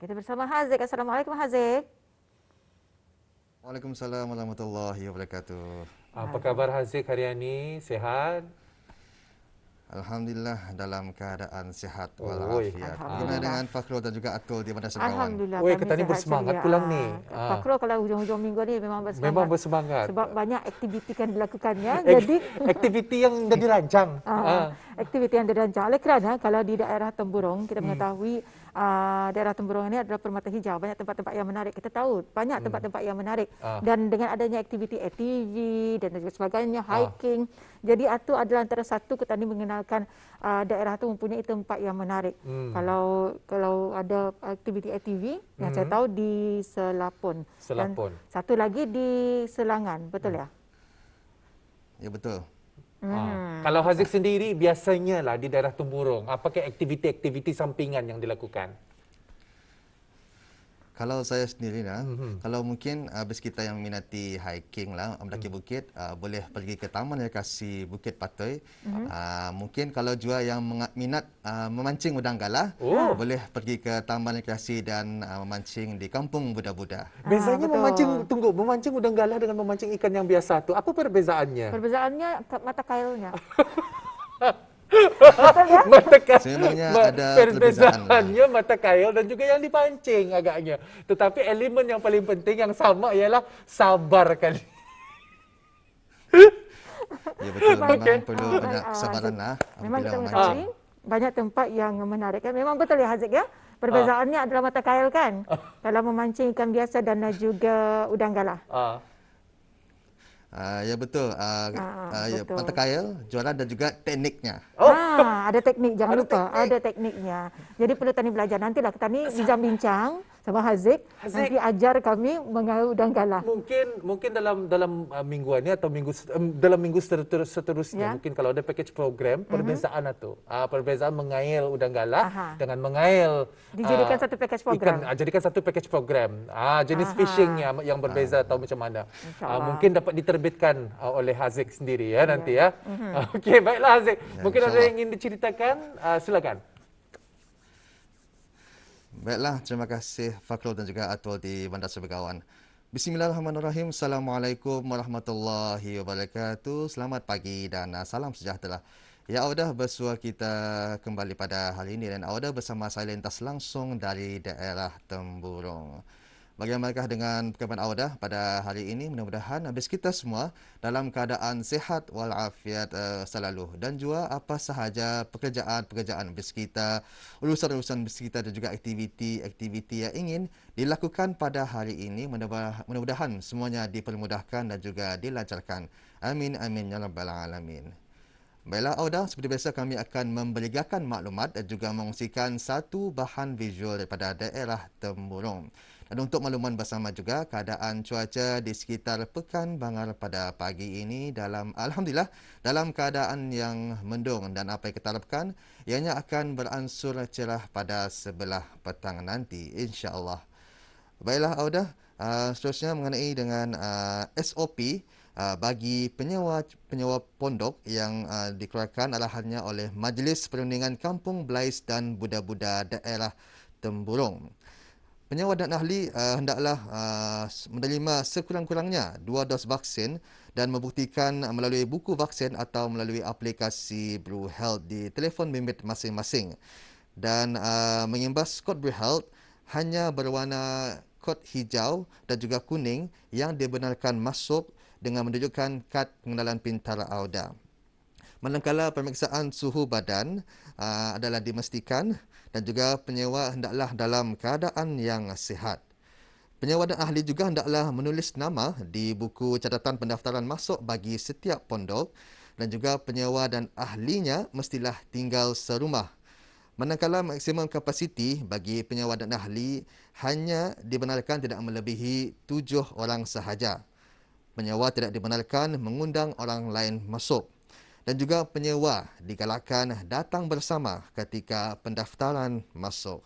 Kita bersama Haziq. Assalamualaikum Haziq. Waalaikumsalam warahmatullahi wabarakatuh. Apa khabar Haziq hari ini? Sehat? Alhamdulillah dalam keadaan sihat Oi. walafiat. Bagaimana Alhamdulillah. dengan Fakrul dan juga Atul di mana kawan? Alhamdulillah Oi, kami kita ni sihat bersemangat ceria. pulang ni. Fakrul kalau hujung-hujung minggu ni memang bersemangat. Memang bersemangat. Sebab banyak aktiviti yang dilakukannya. Jadi Aktiviti yang dah dirancang. aktiviti yang dirancang. Oleh kerana kalau di daerah Temburong kita mengetahui daerah Temburong ini adalah permata hijau, banyak tempat-tempat yang menarik. Kita tahu banyak tempat-tempat yang menarik dan dengan adanya aktiviti ATV dan juga sebagainya, hiking. Jadi itu adalah antara satu kita ni mengenalkan daerah itu mempunyai tempat yang menarik. Kalau ada aktiviti ATV yang saya tahu di Selapun. Selapun. Dan satu lagi di Selangan, betul ya? Ya betul. Kalau Haziq sendiri biasanya lah di daerah Temburong, apakah aktiviti-aktiviti sampingan yang dilakukan? Kalau saya sendiri kalau mungkin habis kita yang minati hiking lah, mendaki bukit, boleh pergi ke Taman Rekreasi Bukit Patoi. Mungkin kalau jua yang minat memancing udang galah, boleh pergi ke Taman Rekreasi dan memancing di Kampung Buda-Buda. Bezanya betul. memancing udang galah dengan memancing ikan yang biasa tu, apa perbezaannya? Perbezaannya mata kailnya. Mata kail, Sebenarnya ada perbezaan perbezaannya mata kail dan juga yang dipancing agaknya. Tetapi elemen yang paling penting yang sama ialah sabar kali. Ya betul, memang Okey. perlu banyak kesabaran lah Memang apabila kita memancing. mengetahui banyak tempat yang menarik kan. Memang betul ya Haziq ya. Perbezaannya adalah mata kail kan. Kalau memancing ikan biasa dan juga udang galah. Ya betul. Ya, betul. mata kail, jualan dan juga tekniknya. Ada teknik, jangan lupa. Ada tekniknya. Jadi perlu tani belajar. Nantilah kita ni bincang-bincang sama Haziq. Nanti ajar kami mengail udang galah. Mungkin dalam mingguan ni atau dalam minggu seterusnya mungkin kalau ada package program perbezaan itu. Perbezaan mengail udang galah dengan mengail Dijadikan satu package program. jadikan satu package program. Jenis fishing yang berbeza atau macam mana. Mungkin dapat diterbitkan oleh Haziq sendiri ya nanti ya. Okey, baiklah Haziq. Mungkin ada yang ingin diceritakan, silakan. Baiklah, terima kasih Fakrul dan juga Atul di Bandar Sebegawan. Bismillahirrahmanirrahim. Assalamualaikum warahmatullahi wabarakatuh. Selamat pagi dan salam sejahtera. Ya Audah, bersua kita kembali pada hari ini dan Audah bersama saya lintas langsung dari daerah Temburong. Bagaimanakah dengan perkataan Audah pada hari ini? Mudah-mudahan habis kita semua dalam keadaan sihat walafiat selalu. Dan juga apa sahaja pekerjaan-pekerjaan habis kita, urusan-urusan habis kita dan juga aktiviti-aktiviti yang ingin dilakukan pada hari ini. Mudah-mudahan semuanya dipermudahkan dan juga dilancarkan. Amin, amin, ya rabbal alamin. Baiklah Audah, seperti biasa kami akan memberikan maklumat dan juga mengungsikan satu bahan visual daripada daerah Temburong. Dan untuk makluman bersama juga keadaan cuaca di sekitar Pekan Bangar pada pagi ini alhamdulillah dalam keadaan yang mendung dan apa yang kita harapkan ianya akan beransur cerah pada sebelah petang nanti insya-Allah. Baiklah Audah, seterusnya mengenai dengan SOP bagi penyewa pondok yang dikeluarkan arahannya oleh Majlis Perundingan Kampung Belais dan Buda-Buda daerah Temburong. Penyewa dan ahli hendaklah menerima sekurang-kurangnya 2 dos vaksin dan membuktikan melalui buku vaksin atau melalui aplikasi Blue Health di telefon bimbit masing-masing. Dan mengimbas kod Blue Health hanya berwarna kod hijau dan juga kuning yang dibenarkan masuk dengan menunjukkan kad pengenalan pintar Audah. Manakala pemeriksaan suhu badan adalah dimastikan dan juga penyewa hendaklah dalam keadaan yang sihat. Penyewa dan ahli juga hendaklah menulis nama di buku catatan pendaftaran masuk bagi setiap pondok dan juga penyewa dan ahlinya mestilah tinggal serumah. Manakala maksimum kapasiti bagi penyewa dan ahli hanya dibenarkan tidak melebihi 7 orang sahaja. Penyewa tidak dibenarkan mengundang orang lain masuk. Dan juga penyewa digalakkan datang bersama ketika pendaftaran masuk.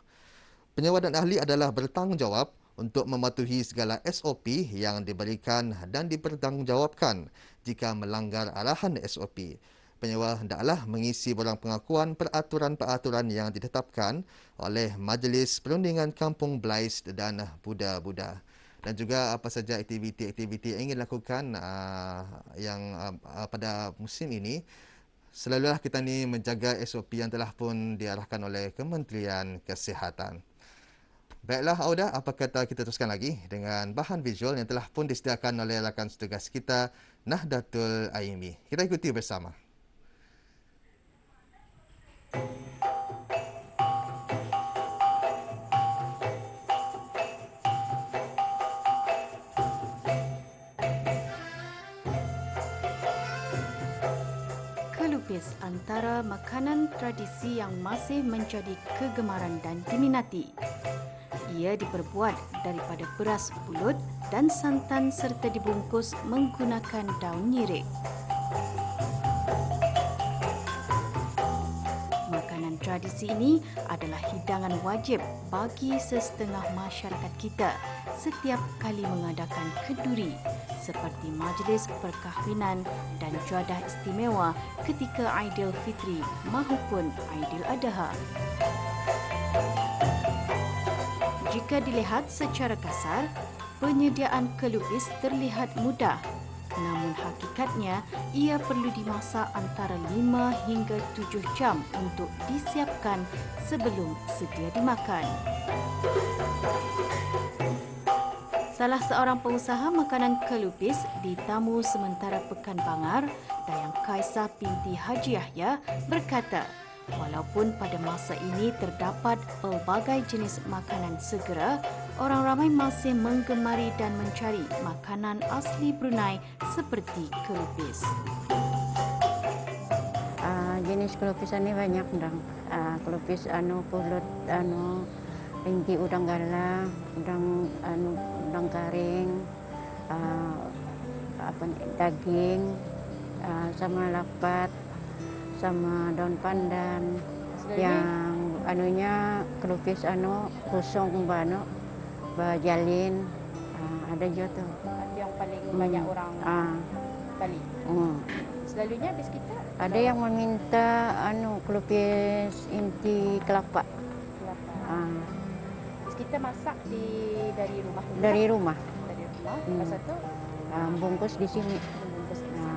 Penyewa dan ahli adalah bertanggungjawab untuk mematuhi segala SOP yang diberikan dan dipertanggungjawabkan jika melanggar arahan SOP. penyewa hendaklah mengisi borang pengakuan peraturan-peraturan yang ditetapkan oleh Majlis Perundingan Kampung Blais dan Buda-Buda. Dan juga apa saja aktiviti-aktiviti yang ingin dilakukan pada musim ini, selalulah kita ni menjaga SOP yang telah pun diarahkan oleh Kementerian Kesihatan. Baiklah Auda, apa kata kita teruskan lagi dengan bahan visual yang telah pun disediakan oleh rakan setugas kita, Nahdatul Aimi. Kita ikuti bersama. Kelupis antara makanan tradisi yang masih menjadi kegemaran dan diminati. Ia diperbuat daripada beras pulut dan santan serta dibungkus menggunakan daun nyirik. Makanan tradisi ini adalah hidangan wajib bagi sesetengah masyarakat kita setiap kali mengadakan kenduri seperti majlis perkahwinan dan juadah istimewa ketika Aidilfitri maupun Aidiladha. Jika dilihat secara kasar, penyediaan kelupis terlihat mudah. Namun hakikatnya, ia perlu dimasak antara 5 hingga 7 jam untuk disiapkan sebelum sedia dimakan. Salah seorang pengusaha makanan kelupis di Tamu Sementara Pekan Bangar, Dayang Kaisah binti Haji Yahya berkata, walaupun pada masa ini terdapat pelbagai jenis makanan segera, orang ramai masih menggemari dan mencari makanan asli Brunei seperti kelupis. Jenis kelupis ini banyak dah. Kelupis pulut inti udang galah, udang garing, daging, sama lapat, sama daun pandan. Yang kelupis kosong berjalin, ada juga tu. Yang paling banyak orang balik. Selalunya habis kita ada yang meminta kelupis inti kelapa. Kita masak dari rumah. Dari rumah. Lepas itu bungkus di sini.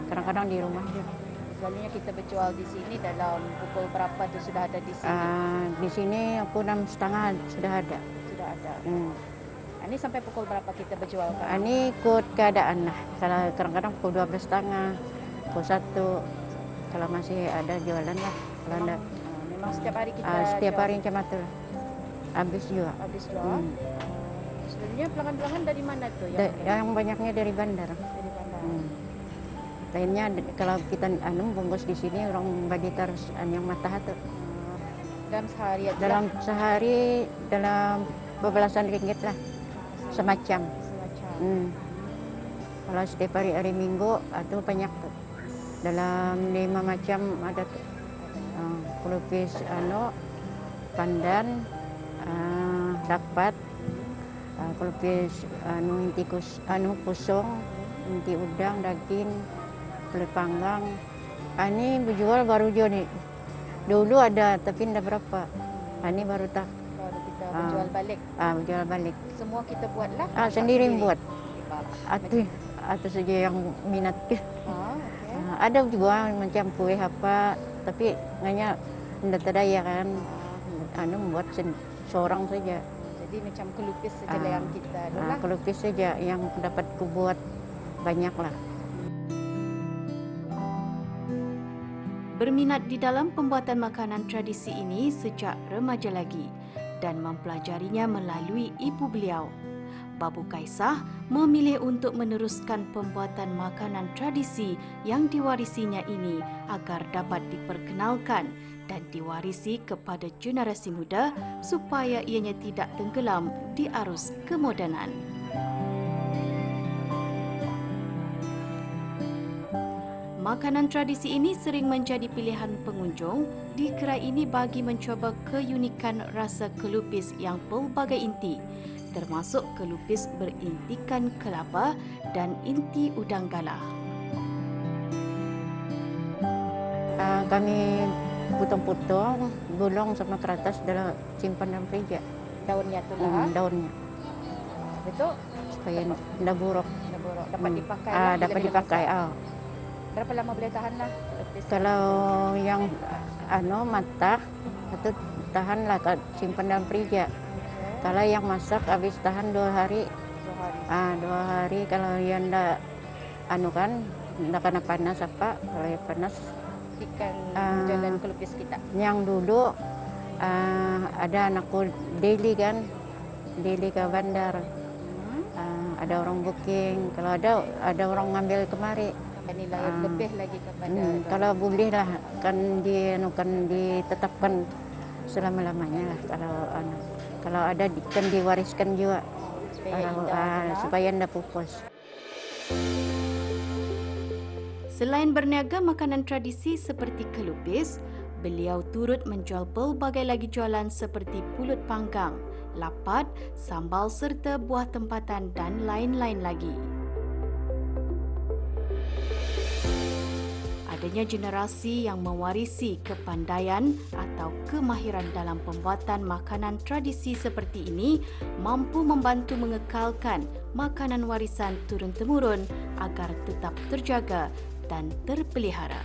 Kadang-kadang di rumah juga. Selalunya kita berjual di sini dalam pukul berapa tu sudah ada di sini? Di sini pukul 6.30 sudah ada. Sudah ada. Ini sampai pukul berapa kita berjual? Ini ikut keadaan lah. Kalau kadang-kadang pukul 12.30, pukul 1. Kalau masih ada jualan lah. Kalau ada. Memang setiap hari kita setiap jual. hari macam itu. Habis juga. Habis jual. Sebenarnya pelanggan-pelanggan dari mana tu? Yang banyaknya dari bandar. Dari bandar. Lainnya kalau kita bungkus di sini orang bagi taruh yang matah tu. Dalam sehari aja. Dalam sehari dalam bebelasan ringgit lah. Semacam. Kalau setiap hari Minggu itu banyak tu. Dalam 5 macam ada tu. Kelupis pandan, dapat kelupis inti kosong, inti udang, daging, kulit panggang. Ini berjual baru je ni. Dulu ada tapi tidak berapa. Ini baru tak. Baru kita berjual balik. Berjual balik. Semua kita buatlah. Sendiri buat. Atau saja yang minat ke. Ada juga macam kuih apa, tapi hanya tidak terdaya kan. Buat seorang saja. Jadi macam kelupis saja yang kita adalah. Kelupis saja yang dapat kubuat banyaklah. Berminat di dalam pembuatan makanan tradisi ini sejak remaja lagi dan mempelajarinya melalui ibu beliau. Babu Kaisah memilih untuk meneruskan pembuatan makanan tradisi yang diwarisinya ini agar dapat diperkenalkan dan diwarisi kepada generasi muda supaya ianya tidak tenggelam di arus kemodenan. Makanan tradisi ini sering menjadi pilihan pengunjung di gerai ini bagi mencuba keunikan rasa kelupis yang pelbagai inti, termasuk kelupis berintikan kelapa dan inti udang galah. kami potong-potong, gulung sama keratas dalam simpan dalam freezer. Daunnya tu lah. Daunnya Betul. supaya tidak buruk. Dapat dipakai. Dapat dipakai. Berapa lama boleh tahan lah? Kalau yang matah itu tahanlah simpan dalam freezer. Kalau yang masak habis tahan 2 hari. 2 hari. Kalau yang ndak ndak kena panas apa? Kalau yang panas Ikan jalan kelupis kita. Yang dulu ada anakku daily ke bandar. Ada orang booking. Kalau ada orang ngambil kemari. Nilai lebih lagi kepada. Kalau boleh lah kan ditetapkan selama-lamanya lah. Kalau ada kan diwariskan juga supaya tidak pupus. Selain berniaga makanan tradisi seperti kelupis, beliau turut menjual pelbagai lagi jualan seperti pulut panggang, lapat, sambal serta buah tempatan dan lain-lain lagi. Adanya generasi yang mewarisi kepandaian atau kemahiran dalam pembuatan makanan tradisi seperti ini mampu membantu mengekalkan makanan warisan turun-temurun agar tetap terjaga dan terpelihara.